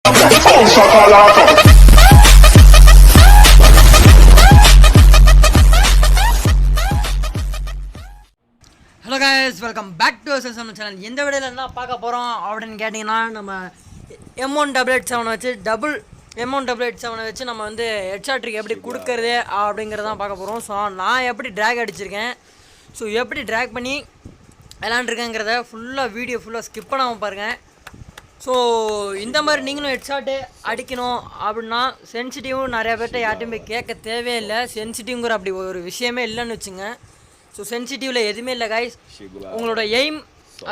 Hello guys, welcome back to our channel. இந்த வீடியோல என்ன பார்க்க போறோம் அப்படினு கேட்டிங்கனா நம்ம M188 வச்சு டபுள் M188 வச்சு நம்ம வந்து ஹெட்ஷாட் ட்ரிக் எப்படி கொடுக்கிறது அப்படிங்கறத தான் பார்க்க போறோம். சோ நான் எப்படி டிராக் அடிச்சிருக்கேன், சோ எப்படி டிராக் பண்ணி விளையாண்டிருக்கேங்கறத வீடியோ ஃபுல்லா ஸ்கிப் பண்ணாம பாருங்க. ஸோ இந்த மாதிரி நீங்களும் ஹெட்ஷாட்டு அடிக்கணும் அப்படின்னா சென்சிட்டிவ் நிறைய பேர்கிட்ட யார்ட்டையும் போய் கேட்க தேவையில்லை. சென்சிட்டிவ்ங்கிற அப்படி ஒரு விஷயமே இல்லைன்னு வச்சுங்க. ஸோ சென்சிட்டிவில் எதுவுமே இல்லை கைஸ். உங்களோட எய்ம்,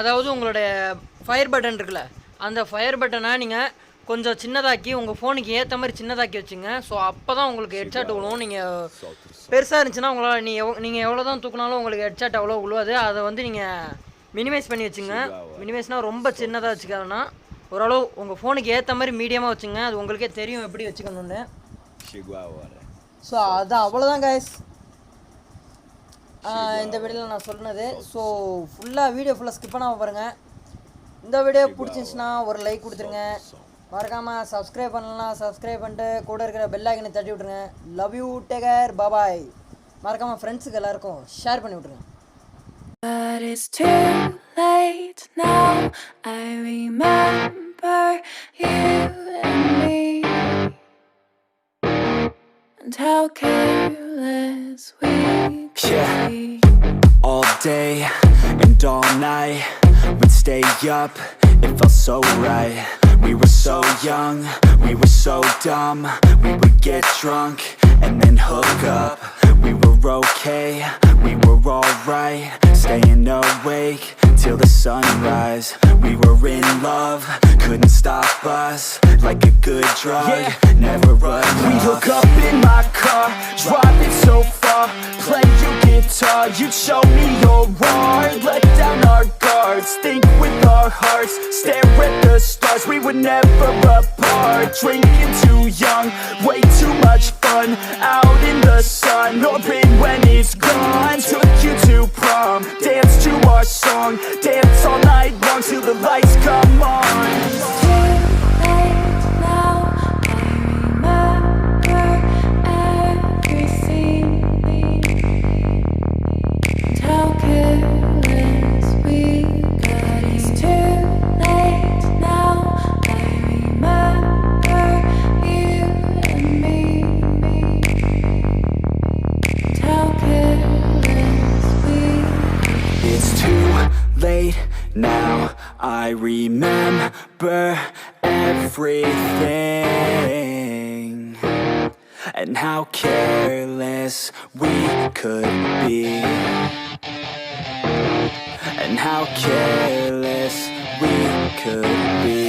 அதாவது உங்களோட ஃபயர் பட்டன் இருக்குல்ல, அந்த ஃபயர் பட்டனை நீங்கள் கொஞ்சம் சின்னதாக்கி உங்கள் ஃபோனுக்கு ஏற்ற மாதிரி சின்னதாக்கி வச்சுங்க. ஸோ அப்போ தான் உங்களுக்கு ஹெட்ஷாட் விழுவும். நீங்கள் பெருசாக இருந்துச்சுன்னா உங்களால் நீங்கள் எவ்வளோ தான் தூக்கினாலும் உங்களுக்கு ஹெட்ஷாட் அவ்வளோ விழுவாது. அதை வந்து நீங்கள் மினிமைஸ் பண்ணி வச்சுங்க. மினிமைஸ்னால் ரொம்ப சின்னதாக வச்சுக்காதுன்னா ஓரளவு உங்கள் ஃபோனுக்கு ஏற்ற மாதிரி மீடியமாக வச்சுங்க. அது உங்களுக்கே தெரியும் எப்படி வச்சுக்கணுன்னு. ஸோ அதுதான், அவ்வளோதான் கைஸ் இந்த வீடியோவில் நான் சொன்னது. ஸோ வீடியோ ஃபுல்லாக ஸ்கிப் பண்ணாமல் பாருங்கள். இந்த வீடியோ பிடிச்சிருந்துச்சுன்னா ஒரு லைக் கொடுத்துருங்க. மறக்காமல் சப்ஸ்கிரைப் பண்ணலாம், சப்ஸ்கிரைப் பண்ணிட்டு கூட இருக்கிற பெல் ஐக்கனை தட்டி விட்ருங்க. லவ் யூ, டேக் கேர், பாய். மறக்காமல் ஃப்ரெண்ட்ஸுக்கு எல்லாருக்கும் ஷேர் பண்ணி விட்ருங்க. But it's too late now. I remember you and me, and how careless we could be. All day and all night, we'd stay up, it felt so right. We were so young, we were so dumb. We would get drunk and then hook up. We were okay, we were alright, staying awake till the sunrise. We were in love, couldn't stop us, like a good drug, never enough. We hook up in my car, driving so far, play your guitar, you'd show me your art, let down our guards, think with our hearts, stare at the stars, we were never apart, drinking too young, way too much fun, out in the sun, open when it's gone, took you to prom, dance to our song, dance all night long till the lights come on. It's too late now. I remember everything, and how careless we got. It's too late now. I remember you and me, and how careless we got. It's too late now, I remember everything, and how careless we could be, and how careless we could be,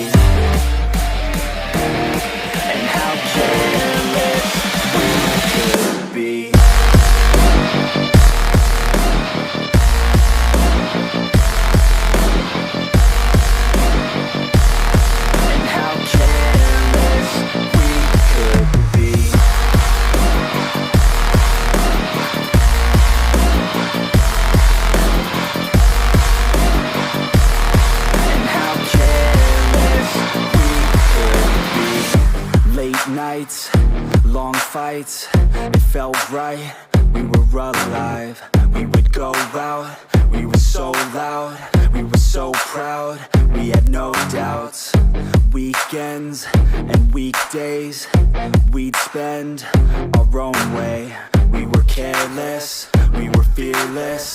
and how careless we could be. Nights, long fights, it felt right, we were alive. We would go out, we were so loud, we were so proud, we had no doubts. Weekends and weekdays, we'd spend our own way. We were careless, we were fearless,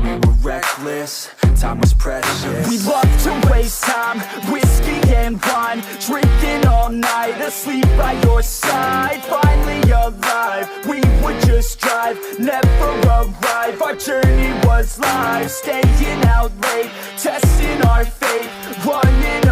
we were reckless, time was precious. We loved to waste time, whiskey and wine, drinking all night, asleep by your side. Finally alive, we would just drive, never arrive. Our journey was live, staying out late, testing our fate, running